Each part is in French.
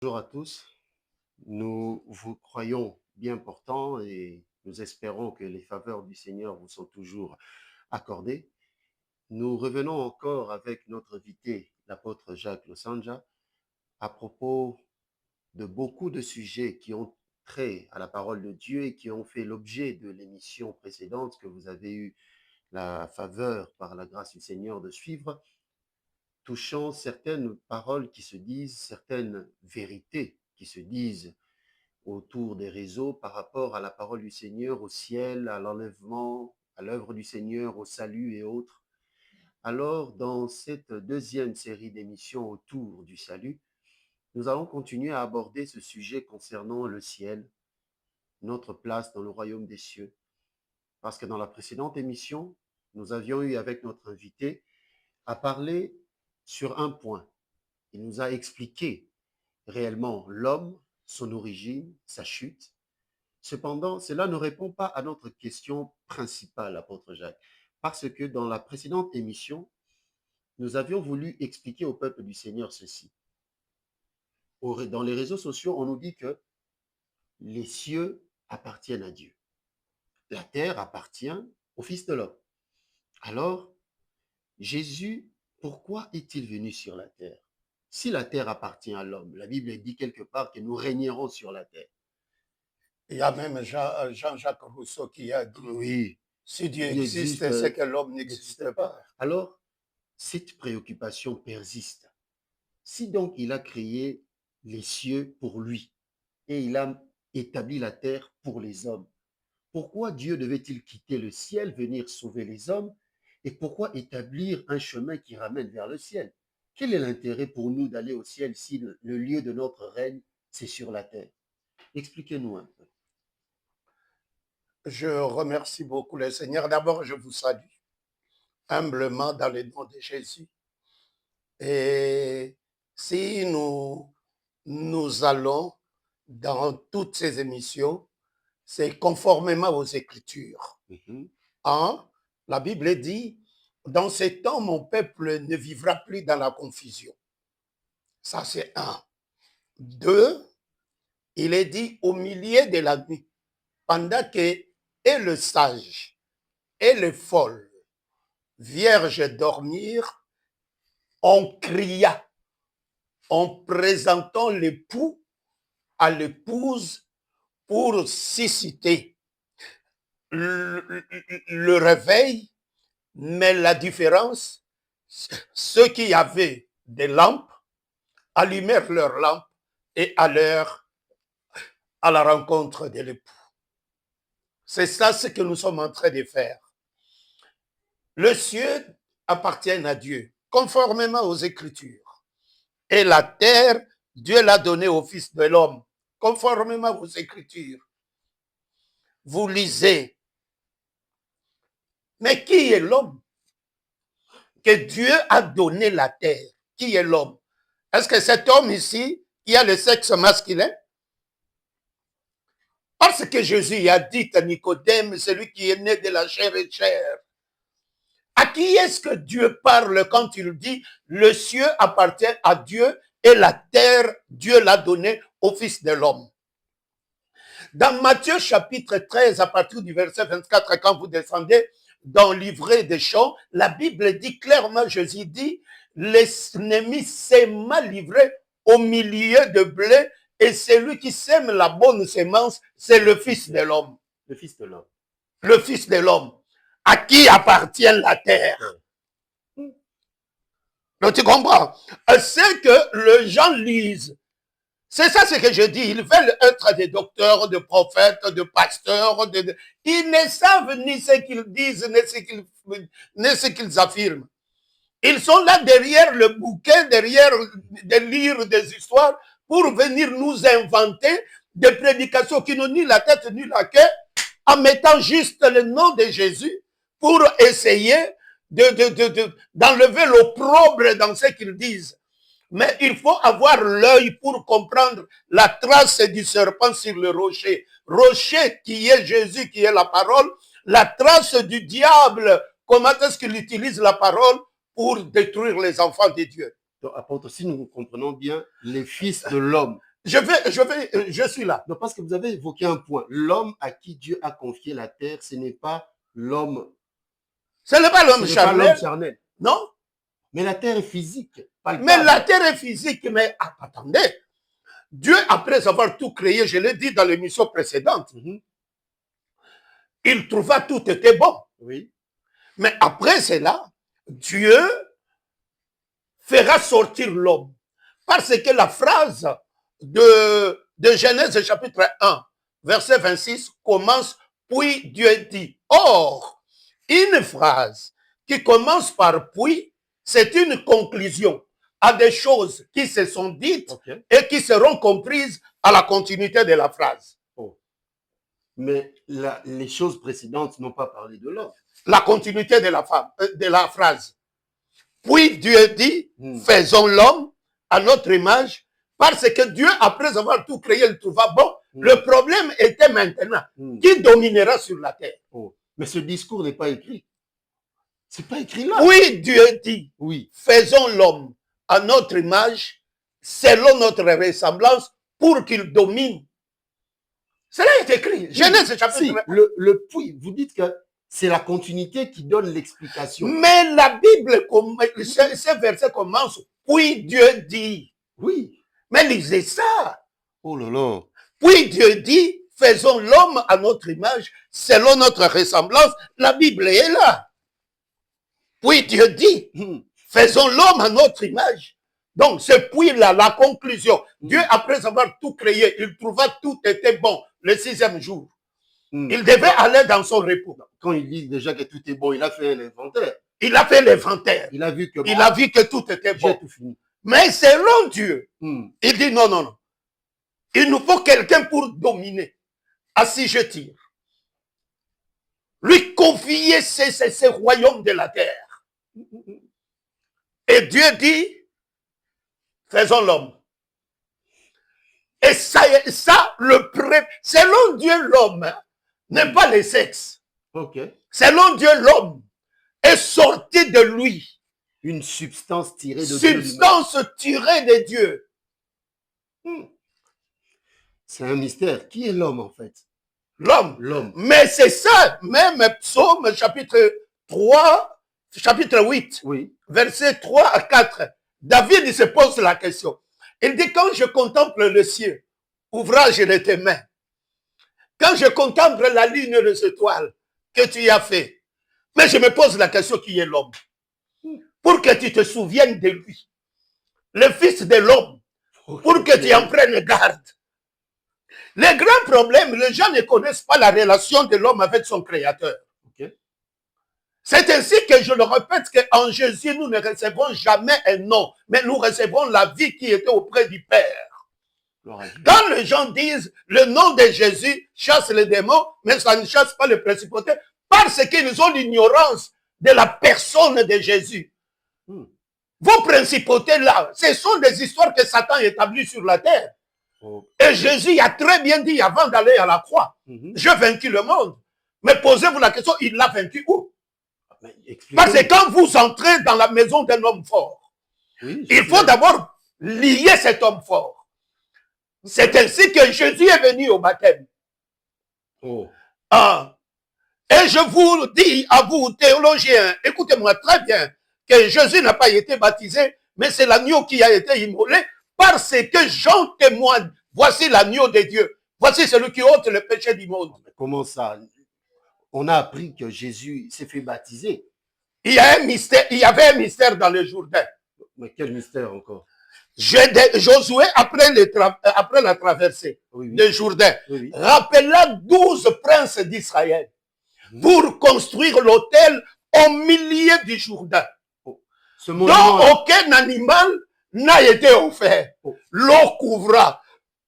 Bonjour à tous. Nous vous croyons bien portants et nous espérons que les faveurs du Seigneur vous sont toujours accordées. Nous revenons encore avec notre invité, l'apôtre Jacques Losanja, à propos de beaucoup de sujets qui ont trait à la parole de Dieu et qui ont fait l'objet de l'émission précédente que vous avez eu la faveur par la grâce du Seigneur de suivre, touchant certaines paroles qui se disent, certaines vérités qui se disent autour des réseaux par rapport à la parole du Seigneur, au ciel, à l'enlèvement, à l'œuvre du Seigneur, au salut et autres. Alors, dans cette deuxième série d'émissions autour du salut, nous allons continuer à aborder ce sujet concernant le ciel, notre place dans le royaume des cieux. Parce que dans la précédente émission, nous avions eu avec notre invité à parler sur un point. Il nous a expliqué réellement l'homme, son origine, sa chute. Cependant, cela ne répond pas à notre question principale, apôtre Jacques, parce que dans la précédente émission, nous avions voulu expliquer au peuple du Seigneur ceci. Dans les réseaux sociaux, on nous dit que les cieux appartiennent à Dieu. La terre appartient au Fils de l'homme. Alors, Jésus, pourquoi est-il venu sur la terre? Si la terre appartient à l'homme, la Bible dit quelque part que nous régnerons sur la terre. Il y a même Jean-Jacques Rousseau qui a dit, Oui, si Dieu il existe, existe, c'est que l'homme n'existe pas. Alors, cette préoccupation persiste. Si donc il a créé les cieux pour lui et il a établi la terre pour les hommes, pourquoi Dieu devait-il quitter le ciel, venir sauver les hommes et pourquoi établir un chemin qui ramène vers le ciel? Quel est l'intérêt pour nous d'aller au ciel si le lieu de notre règne, c'est sur la terre? Expliquez-nous un peu. Je remercie beaucoup le Seigneur. D'abord, je vous salue humblement dans le nom de Jésus. Et si nous allons dans toutes ces émissions, c'est conformément aux Écritures. Hein? La Bible dit, dans ces temps, mon peuple ne vivra plus dans la confusion. Ça, c'est un. Deux, il est dit au milieu de la nuit, pendant que et le sage et le folle vierge dormirent, on cria en présentant l'époux à l'épouse pour susciter le réveil, mais la différence, ceux qui avaient des lampes allumèrent leurs lampes et allèrent à la rencontre de l'époux. C'est ça ce que nous sommes en train de faire. Le ciel appartient à Dieu, conformément aux Écritures. Et la terre, Dieu l'a donnée au Fils de l'homme, conformément aux Écritures. Vous lisez. Mais qui est l'homme? Que Dieu a donné la terre. Qui est l'homme? Est-ce que cet homme ici, qui a le sexe masculin? Parce que Jésus a dit à Nicodème, celui qui est né de la chair et chair. À qui est-ce que Dieu parle quand il dit le ciel appartient à Dieu et la terre, Dieu l'a donnée au Fils de l'homme? Dans Matthieu chapitre 13, à partir du verset 24, quand vous descendez dans le livret des chants, la Bible dit clairement, Jésus dit, l'ennemi sème livré au milieu de blé et celui qui sème la bonne semence, c'est le Fils de l'homme. Le Fils de l'homme. Le Fils de l'homme. À qui appartient la terre? Donc tu comprends? C'est que les gens lisent. C'est ça ce que je dis. Ils veulent être des docteurs, des prophètes, des pasteurs. Ils ne savent ni ce qu'ils disent, ni ce qu'ils affirment. Ils sont là derrière le bouquin, derrière de lire des histoires pour venir nous inventer des prédications qui n'ont ni la tête ni la queue, en mettant juste le nom de Jésus pour essayer d'enlever l'opprobre dans ce qu'ils disent. Mais il faut avoir l'œil pour comprendre la trace du serpent sur le rocher. Rocher qui est Jésus, qui est la parole. La trace du diable, comment est-ce qu'il utilise la parole pour détruire les enfants de Dieu. Donc, apôtre, si nous comprenons bien, les fils de l'homme. Je suis là. Non, parce que vous avez évoqué un point. L'homme à qui Dieu a confié la terre, ce n'est pas l'homme. Ce n'est pas l'homme charnel. charnel. Non. Mais la terre est physique. Mais la terre est physique. Mais attendez. Dieu, après avoir tout créé, je l'ai dit dans l'émission précédente, il trouva tout était bon. Oui. Mais après cela, Dieu fera sortir l'homme. Parce que la phrase de Genèse chapitre 1, verset 26 commence, puis Dieu dit. Or, une phrase qui commence par puis, c'est une conclusion à des choses qui se sont dites et qui seront comprises à la continuité de la phrase. Oh. Mais les choses précédentes n'ont pas parlé de l'homme. La continuité de la phrase. Puis Dieu dit, faisons l'homme à notre image, parce que Dieu, après avoir tout créé, il trouva bon. Le problème était maintenant, qui dominera sur la terre? Oh. Mais ce discours n'est pas écrit. C'est pas écrit là. Oui, Dieu dit, faisons l'homme à notre image, selon notre ressemblance, pour qu'il domine. Cela est écrit. Genèse chapitre. Le puis, vous dites que c'est la continuité qui donne l'explication. Mais la Bible, ce verset commence, puis Dieu dit. Oui. Mais lisez ça. Oh là là. Puis Dieu dit, faisons l'homme à notre image, selon notre ressemblance. La Bible est là. Puis Dieu dit, faisons l'homme à notre image. Donc, c'est puis là la conclusion. Dieu, après avoir tout créé, il trouva tout était bon le 6e jour. Il devait aller dans son repos. Quand il dit déjà que tout est bon, il a fait un inventaire. Il a fait l'inventaire. Il a vu que, il a vu que tout était bon. Tout fini. Mais selon Dieu, il dit non, non, non. Il nous faut quelqu'un pour dominer, assujettir. Lui confier ces royaumes de la terre. Et Dieu dit, faisons l'homme. Et ça selon Dieu, l'homme n'est pas le sexe. Selon Dieu, l'homme est sorti de lui. Une substance tirée de Dieu. Substance tirée de Dieu. C'est un mystère. Qui est l'homme en fait? L'homme. Mais c'est ça, même Psaume chapitre 3, chapitre 8, verset 3 à 4. David il se pose la question. Il dit, quand je contemple le ciel, ouvrage de tes mains, quand je contemple la lune des étoiles que tu as fait, mais je me pose la question, qui est l'homme? Pour que tu te souviennes de lui, le fils de l'homme, pour que tu en prennes garde. Les grands problèmes, les gens ne connaissent pas la relation de l'homme avec son créateur. C'est ainsi que je le répète qu'en Jésus, nous ne recevons jamais un nom, mais nous recevons la vie qui était auprès du Père. Quand les gens disent le nom de Jésus chasse les démons, mais ça ne chasse pas les principautés, parce qu'ils ont l'ignorance de la personne de Jésus. Vos principautés là, ce sont des histoires que Satan établit sur la terre. Et Jésus a très bien dit avant d'aller à la croix, j'ai vaincu le monde. Mais posez-vous la question, il l'a vaincu où? Parce que quand vous entrez dans la maison d'un homme fort, il faut d'abord lier cet homme fort. C'est ainsi que Jésus est venu au baptême. Et je vous dis à vous, théologiens, écoutez-moi très bien, que Jésus n'a pas été baptisé, mais c'est l'agneau qui a été immolé, parce que Jean témoigne, voici l'agneau de Dieu, voici celui qui ôte le péché du monde. Mais comment ça? On a appris que Jésus s'est fait baptiser. Il y a un mystère, il y avait un mystère dans le Jourdain. Mais quel mystère encore? Josué, après la traversée de Jourdain, rappela 12 princes d'Israël pour construire l'autel au milieu du Jourdain. dont aucun animal n'a été offert. L'eau couvra.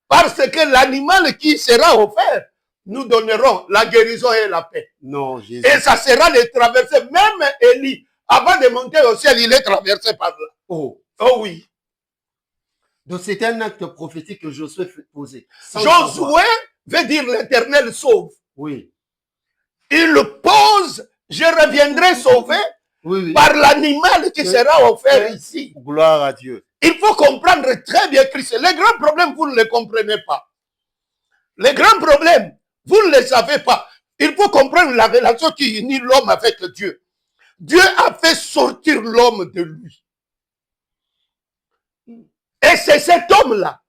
Parce que l'animal qui sera offert, nous donnerons la guérison et la paix. Non, Jésus. Et ça sera les traversées. Même Élie, avant de monter au ciel, il est traversé par là. Oh Oui. Donc c'est un acte prophétique que Josué fait poser. Josué veut dire l'Éternel sauve. Oui. Il le pose, je reviendrai sauver par l'animal qui sera offert ici. Gloire à Dieu. Il faut comprendre très bien Christ. Les grands problèmes, vous ne les comprenez pas. Les grands problèmes, vous ne les savez pas. Il faut comprendre la relation qui unit l'homme avec Dieu. Dieu a fait sortir l'homme de lui. Et c'est cet homme-là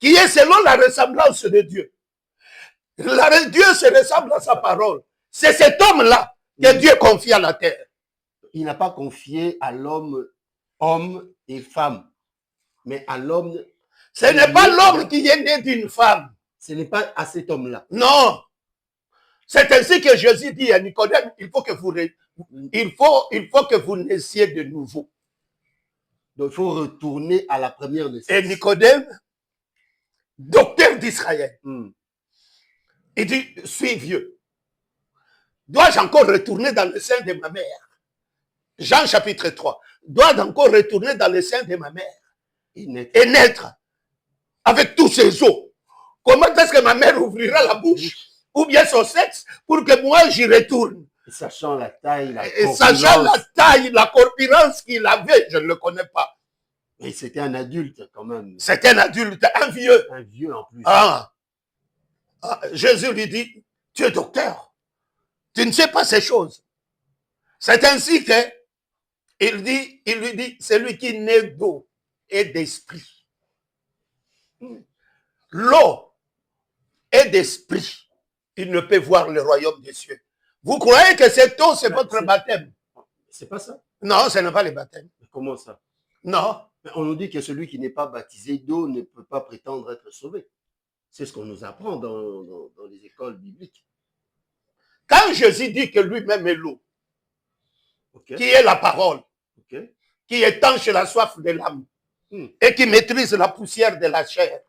qui est selon la ressemblance de Dieu. Dieu se ressemble à sa parole. C'est cet homme-là que Dieu confie à la terre. Il n'a pas confié à l'homme, homme et femme, mais à l'homme. Ce n'est pas l'homme qui est né d'une femme. Ce n'est pas à cet homme-là. Non. C'est ainsi que Jésus dit à Nicodème, il faut que vous naissiez de nouveau. Donc il faut retourner à la première naissance. Et Nicodème, docteur d'Israël, il dit, suis vieux. Dois-je encore retourner dans le sein de ma mère? Jean chapitre 3. Dois-je encore retourner dans le sein de ma mère et naître avec tous ces os? Comment est-ce que ma mère ouvrira la bouche ou bien son sexe pour que moi j'y retourne? Sachant la taille, la corpulence qu'il avait, je ne le connais pas. Et c'était un adulte quand même. C'était un adulte, un vieux. Un vieux en plus. Jésus lui dit, tu es docteur. Tu ne sais pas ces choses. C'est ainsi que il lui dit, c'est lui qui naît d'eau et d'esprit. L'eau et d'esprit, il ne peut voir le royaume des cieux. Vous croyez que cette eau, c'est votre baptême? C'est pas ça? Non, ce n'est pas le baptême. Mais comment ça? Non. Mais on nous dit que celui qui n'est pas baptisé d'eau ne peut pas prétendre être sauvé. C'est ce qu'on nous apprend dans les écoles bibliques. Quand Jésus dit que lui-même est l'eau, qui est la parole, qui étanche la soif de l'âme, et qui maîtrise la poussière de la chair,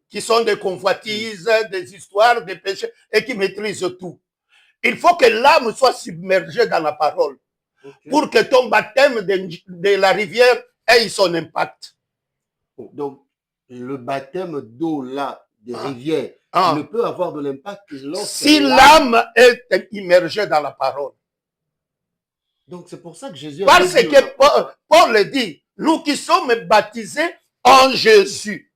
qui sont des convoitises, des histoires, des péchés, et qui maîtrise tout. Il faut que l'âme soit submergée dans la parole pour que ton baptême de la rivière ait son impact. Donc, le baptême d'eau là, de rivière, ne peut avoir de l'impact que si l'âme est immergée dans la parole. Donc, c'est pour ça que Jésus... Parce que Paul dit, nous qui sommes baptisés en Jésus,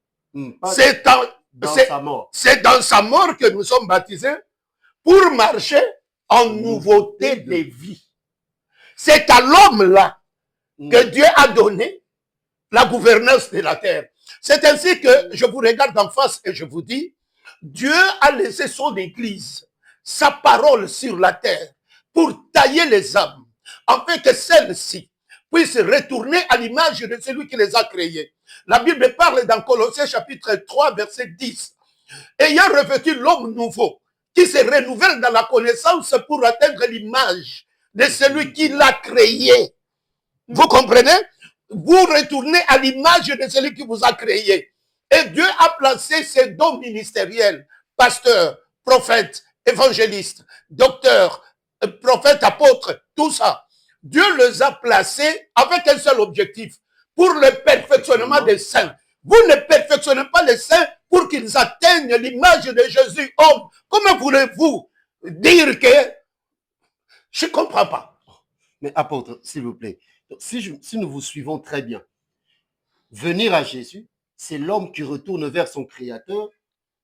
c'est dans sa mort que nous sommes baptisés pour marcher en nouveauté de vie. C'est à l'homme-là que Dieu a donné la gouvernance de la terre. C'est ainsi que je vous regarde en face et je vous dis, Dieu a laissé son église, sa parole sur la terre pour tailler les âmes, afin que celles-ci puissent retourner à l'image de celui qui les a créées. La Bible parle dans Colossiens chapitre 3, verset 10. Ayant revêtu l'homme nouveau, qui se renouvelle dans la connaissance pour atteindre l'image de celui qui l'a créé. Vous comprenez? Vous retournez à l'image de celui qui vous a créé. Et Dieu a placé ses dons ministériels, pasteur, prophète, évangéliste, docteur, prophète, apôtre, tout ça. Dieu les a placés avec un seul objectif, pour le perfectionnement des saints. Vous ne perfectionnez pas les saints pour qu'ils atteignent l'image de Jésus homme. Comment voulez-vous dire que... Je ne comprends pas. Mais apôtre, s'il vous plaît, si nous vous suivons très bien, venir à Jésus, c'est l'homme qui retourne vers son Créateur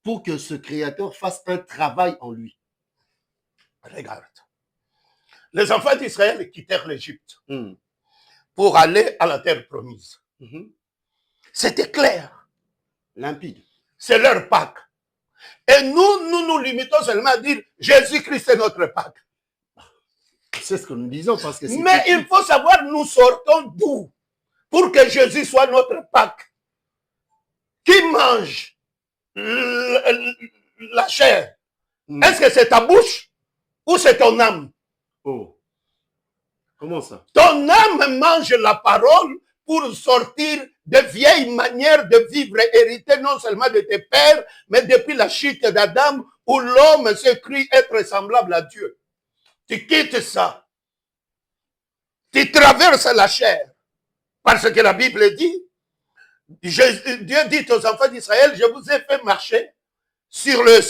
pour que ce Créateur fasse un travail en lui. Regarde. Les enfants d'Israël quittèrent l'Égypte pour aller à la terre promise. C'était clair. Limpide. C'est leur Pâques. Et nous limitons seulement à dire Jésus-Christ est notre Pâques. C'est ce que nous disons parce que c'est... Mais il faut savoir nous sortons d'où pour que Jésus soit notre Pâques. Qui mange la chair? Est-ce que c'est ta bouche ou c'est ton âme? Oh. Comment ça? Ton âme mange la parole pour sortir de vieilles manières de vivre héritées non seulement de tes pères, mais depuis la chute d'Adam où l'homme se crie être semblable à Dieu. Tu quittes ça. Tu traverses la chair. Parce que la Bible dit, Dieu dit aux enfants d'Israël, je vous ai fait marcher sur le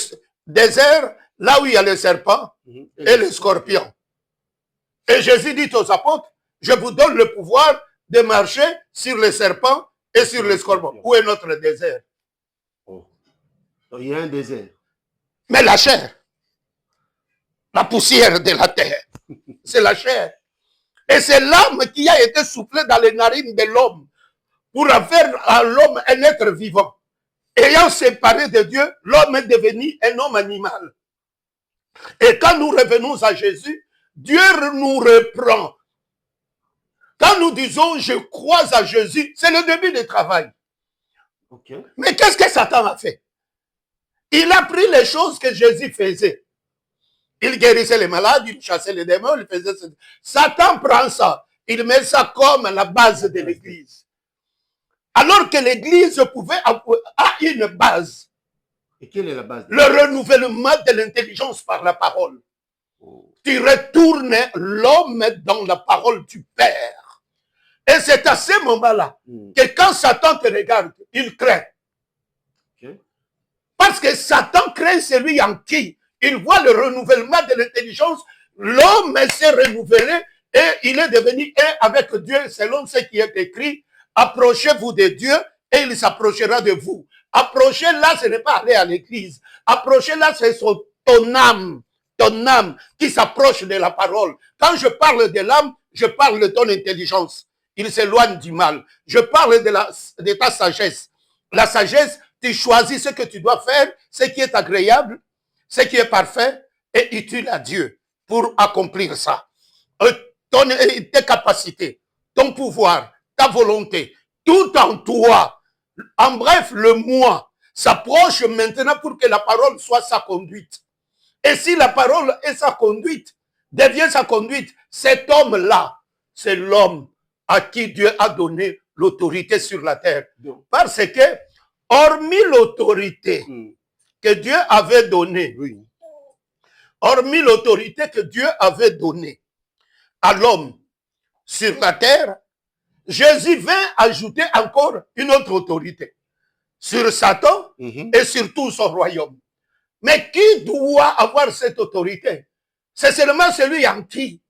désert, là où il y a les serpents et les scorpions. Et Jésus dit aux apôtres, je vous donne le pouvoir de marcher sur les serpents et sur les scorpions. Où est notre désert? Oh. Donc, il y a un désert. Mais la chair, la poussière de la terre, c'est la chair. Et c'est l'âme qui a été soufflée dans les narines de l'homme pour en faire à l'homme un être vivant. Ayant séparé de Dieu, l'homme est devenu un homme animal. Et quand nous revenons à Jésus, Dieu nous reprend. Quand nous disons je crois à Jésus, c'est le début du travail. Okay. Mais qu'est-ce que Satan a fait? Il a pris les choses que Jésus faisait. Il guérissait les malades, il chassait les démons, il faisait ça. Satan prend ça, il met ça comme la base de l'église. Alors que l'église pouvait avoir une base. Et quelle est la base? Le renouvellement de l'intelligence par la parole. Oh. Tu retournes l'homme dans la parole du Père. Et c'est à ce moment-là que quand Satan te regarde, il craint. Okay. Parce que Satan craint celui en qui il voit le renouvellement de l'intelligence. L'homme s'est renouvelé et il est devenu un avec Dieu selon ce qui est écrit. Approchez-vous de Dieu et il s'approchera de vous. Approcher là, ce n'est pas aller à l'église. Approcher là, c'est ton âme qui s'approche de la parole. Quand je parle de l'âme, je parle de ton intelligence. Il s'éloigne du mal. Je parle de ta sagesse. La sagesse, tu choisis ce que tu dois faire, ce qui est agréable, ce qui est parfait, et utile à Dieu pour accomplir ça. Tes capacités, ton pouvoir, ta volonté, tout en toi. En bref, le moi s'approche maintenant pour que la parole soit sa conduite. Et si la parole est sa conduite, devient sa conduite, cet homme-là, c'est l'homme à qui Dieu a donné l'autorité sur la terre. Parce que, hormis l'autorité que Dieu avait donnée, hormis l'autorité que Dieu avait donnée à l'homme sur la terre, Jésus vint ajouter encore une autre autorité sur Satan et sur tout son royaume. Mais qui doit avoir cette autorité? C'est seulement celui en qui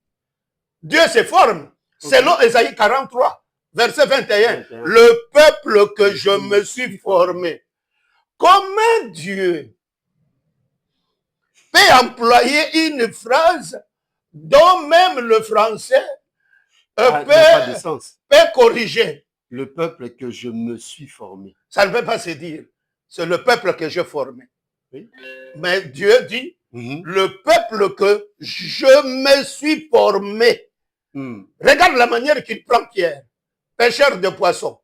Dieu se forme. Selon Ésaïe 43, verset 21. Le peuple que je me suis formé. Comment Dieu peut employer une phrase dont même le français peut corriger? Le peuple que je me suis formé. Ça ne veut pas se dire. C'est le peuple que j'ai formé. Oui. Mais Dieu dit, le peuple que je me suis formé. Regarde la manière qu'il prend Pierre, pêcheur de poissons.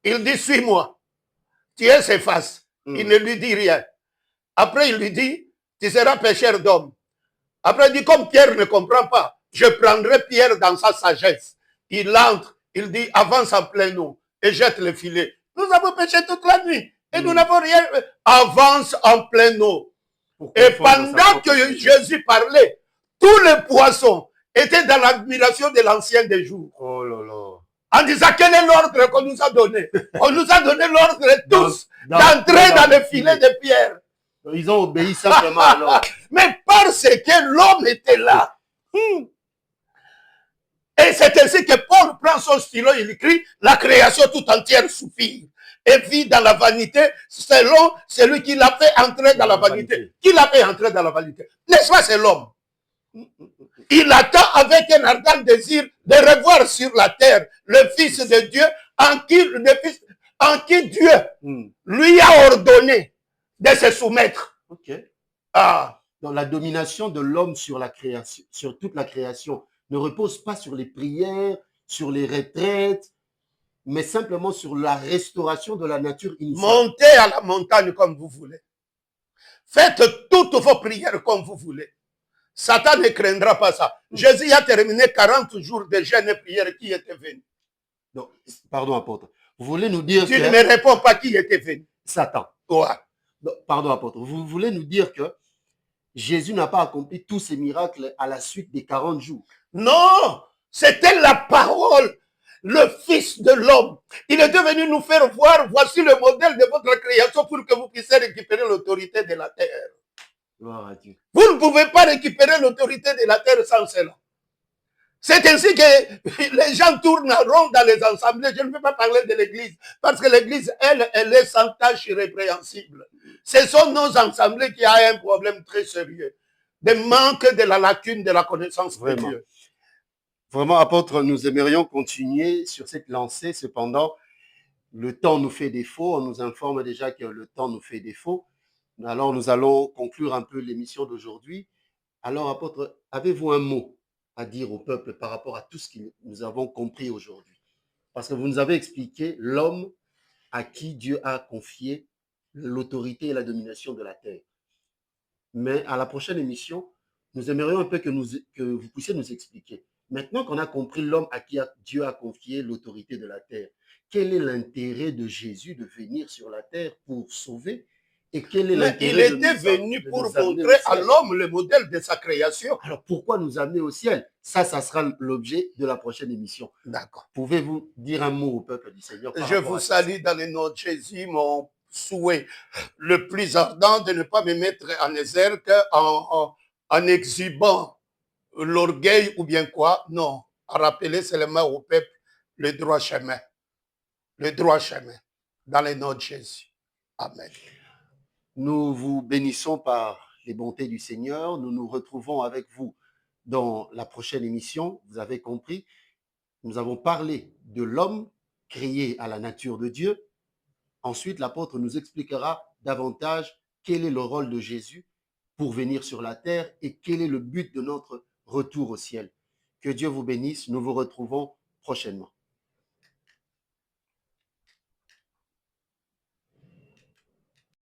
Il dit, suis-moi. Tiens ses faces. Il ne lui dit rien. Après, il lui dit, tu seras pêcheur d'hommes. Après, il dit, comme Pierre ne comprend pas, je prendrai Pierre dans sa sagesse. Il entre, il dit, avance en plein eau et jette le filet. Nous avons pêché toute la nuit et nous n'avons rien. Avance en plein eau. Et pendant que Jésus parlait, tous les poissons étaient dans l'admiration de l'ancien des jours. Oh là là. En disant, quel est l'ordre qu'on nous a donné? On nous a donné l'ordre tous d'entrer dans le filet de Pierre. Ils ont obéi simplement alors. Mais parce que l'homme était là. Et c'est ainsi que Paul prend son stylo, il écrit, la création tout entière soupire et vit dans la vanité selon celui qui l'a fait entrer dans la vanité. Qui l'a fait entrer dans la vanité? N'est-ce pas, c'est l'homme? Il attend avec un ardent désir de revoir sur la terre le Fils de Dieu en qui Dieu lui a ordonné de se soumettre. Okay. Ah. Donc la domination de l'homme sur la création, sur toute la création, ne repose pas sur les prières, sur les retraites, mais simplement sur la restauration de la nature initiale. Montez à la montagne comme vous voulez. Faites toutes vos prières comme vous voulez. Satan ne craindra pas ça. Jésus a terminé 40 jours de jeûne et prière. Qui était venu? Donc, pardon, apôtre. Vous voulez nous dire que... Tu ne me réponds pas qui était venu. Satan. Ouais. Donc, pardon, apôtre. Vous voulez nous dire que Jésus n'a pas accompli tous ces miracles à la suite des 40 jours? Non, c'était la parole, le Fils de l'homme. Il est devenu nous faire voir, voici le modèle de votre création pour que vous puissiez récupérer l'autorité de la terre. Gloire à Dieu. Vous ne pouvez pas récupérer l'autorité de la terre sans cela. C'est ainsi que les gens tournent en rond dans les assemblées. Je ne veux pas parler de l'Église, parce que l'Église, elle est sans tâche irrépréhensible. Ce sont nos assemblées qui ont un problème très sérieux, de manque de la lacune de la connaissance de Dieu. Vraiment, apôtre, nous aimerions continuer sur cette lancée. Cependant, le temps nous fait défaut. On nous informe déjà que le temps nous fait défaut. Alors, nous allons conclure un peu l'émission d'aujourd'hui. Alors, apôtre, avez-vous un mot à dire au peuple par rapport à tout ce que nous avons compris aujourd'hui? Parce que vous nous avez expliqué l'homme à qui Dieu a confié l'autorité et la domination de la terre. Mais à la prochaine émission, nous aimerions un peu que vous puissiez nous expliquer. Maintenant qu'on a compris l'homme à qui Dieu a confié l'autorité de la terre, quel est l'intérêt de Jésus de venir sur la terre pour sauver? Et quel est l'intérêt Il était venu pour montrer à l'homme le modèle de sa création. Alors pourquoi nous amener au ciel? Ça sera l'objet de la prochaine émission. D'accord. Pouvez-vous dire un mot au peuple du Seigneur? Je vous salue dans le nom de Jésus, mon souhait le plus ardent de ne pas me mettre en exergue en exhibant l'orgueil ou bien quoi. Non, à rappeler seulement au peuple le droit chemin. Le droit chemin, dans le nom de Jésus. Amen. Nous vous bénissons par les bontés du Seigneur. Nous nous retrouvons avec vous dans la prochaine émission. Vous avez compris, nous avons parlé de l'homme créé à la nature de Dieu. Ensuite, l'apôtre nous expliquera davantage quel est le rôle de Jésus pour venir sur la terre et quel est le but de notre retour au ciel. Que Dieu vous bénisse. Nous vous retrouvons prochainement.